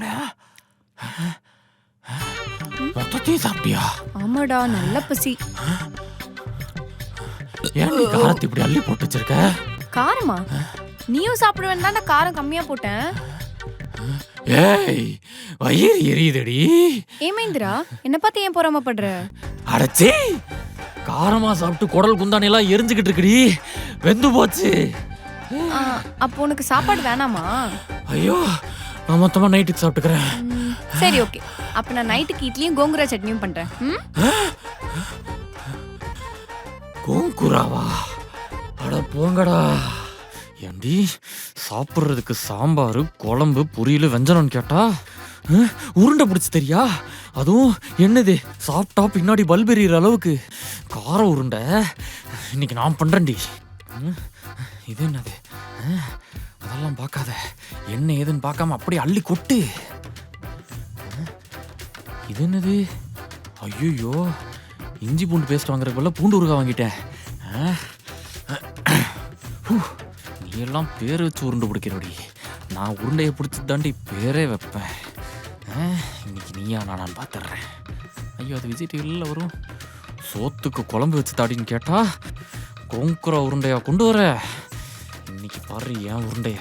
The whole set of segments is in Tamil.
சாப்பிட மொத்தத்தையும் சாப்பிட்டியா? ஆமாடா, நல்ல பசி. ஏன் நீ காரத்தை இப்படி அள்ளி போட்டு வச்சிருக்க? காரமா? நீயும் சாப்பிடுவேன்னு தான் காரம் கம்மியா போட்டேன். ஏய், வயிறு எரியுதடி. ஏமேந்திரா, என்ன பார்த்து ஏன் பொறாமப்படுற? அடச்சே, காரமா சாப்பிட்டு குடல் குந்தானி எல்லாம் எரிஞ்சுக்கிட்டு இருக்குடி. வெந்து போச்சு. அப்போ உனக்கு சாப்பாடு வேணாமா? ஐயோ, நான் மொத்தமா நைட்டுக்கு சாப்பிட்டுக்கிறேன். சரி, ஓகே. அப்ப நான் நைட்டுக்கு இட்லியும் கோங்குரா சட்னியும் பண்றேன். கோங்குராவா? அட போங்கடா. ஏண்டி, சாப்பிட்றதுக்கு சாம்பார் குழம்பு பொரியல் வெஞ்சனம்னு கேட்டா உருண்டை பிடிச்சி தெரியா? அதுவும் என்னது, சாப்பிட்டா பின்னாடி பல்ப் எறிகிற அளவுக்கு கார உருண்டை இன்னைக்கு நான் பண்றேன்டி. இது என்னது? அதெல்லாம் பார்க்காத, என்ன ஏதுன்னு பார்க்காம அப்படியே அள்ளி கொட்டு. இது என்னது? ஐயோ, இஞ்சி பூண்டு பேஸ்ட் வாங்குறதுக்குள்ள பூண்டு ஊறுகாய் வாங்கிட்டேன். நீ எல்லாம் பேர் வச்சு உருண்டை பிடிக்கிறபடி, நான் உருண்டையை பிடிச்சி தாண்டி பேரே வைப்பேன். இன்னைக்கு நீயா நானான்னு பார்த்துட்றேன். ஐயோ, அது விஜய் டிவியில் வரும். சோத்துக்கு குழம்பு வச்சு தாடின்னு கேட்டா கோங்குரா உருண்டையா கொண்டு வர. இன்னைக்கு பாரு ஏன் உருண்டைய.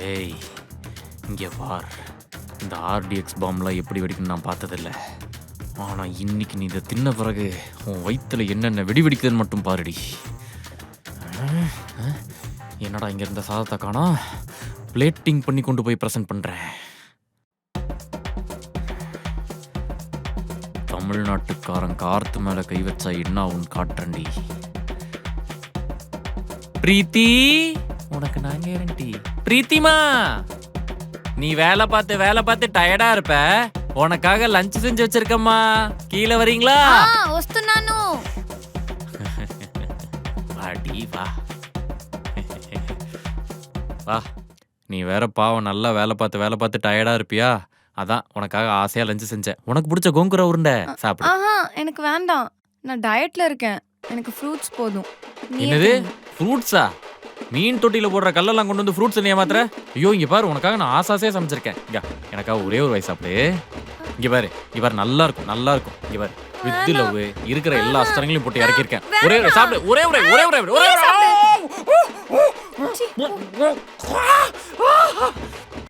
ஏய், இங்கே பார். இந்த ஆர்டிஎக்ஸ் பாம்லாம் எப்படி வெடிக்குன்னு நான் பார்த்ததில்ல. ஆனால் இன்னைக்கு நீ இதை தின்ன பிறகு உன் வயிற்றுல என்னென்ன வெடி வெடிக்குதுன்னு மட்டும் பாருடி. என்னடா இங்கே இருந்த சாதத்தை காணா? பிளேட்டிங் பண்ணி கொண்டு போய் ப்ரெசென்ட் பண்ணுறேன். தமிழ்நாட்டுக்காரன் கார்த்து மேலே கை வச்சா என்ன உன் காட்டுறண்டி. பிரீத்தி, உனக்கு நான் கேரண்டி. பிரீத்திமா, நீ வேலை பார்த்து டயர்டா இருப்ப. உனக்காக லஞ்ச் செஞ்சு வச்சிருக்கம்மா, கீழே வரீங்களா? వస్తున్నాను. வாடி வா. வா, நீ வேற பாவம், நல்லா வேலை பார்த்து டயர்டா இருப்பியா? அதான் உனக்காக ஆசையா லஞ்ச் செஞ்சேன். உனக்கு பிடிச்ச கோங்குரா உருண்டை சாப்பிடு. எனக்கு வேண்டாம், நான் டயட்ல இருக்கேன். எனக்கு ஃப்ரூட்ஸ் போதும். என்னது ஃப்ரூட்ஸா? மீன் தொட்டியில போடுற கல்லெல்லாம் கொண்டு வந்து ஃப்ரூட்ஸ் நீ ஏமாத்துற? ஐயோ, இங்க பாரு, உனக்காக நான் ஆசாசையா சமைச்சிருக்கேன். இங்க எனக்காக ஒரே ஒரு வாய் சாப்பிடு. இங்க பாரு, நல்லா இருக்கும். இங்க பாரு, வித் லவ் இருக்கிற எல்லா அஸ்திரங்களையும் போட்டு இறக்கிருக்கேன். ஒரே ஒரு சாப்பிடு. ஒரே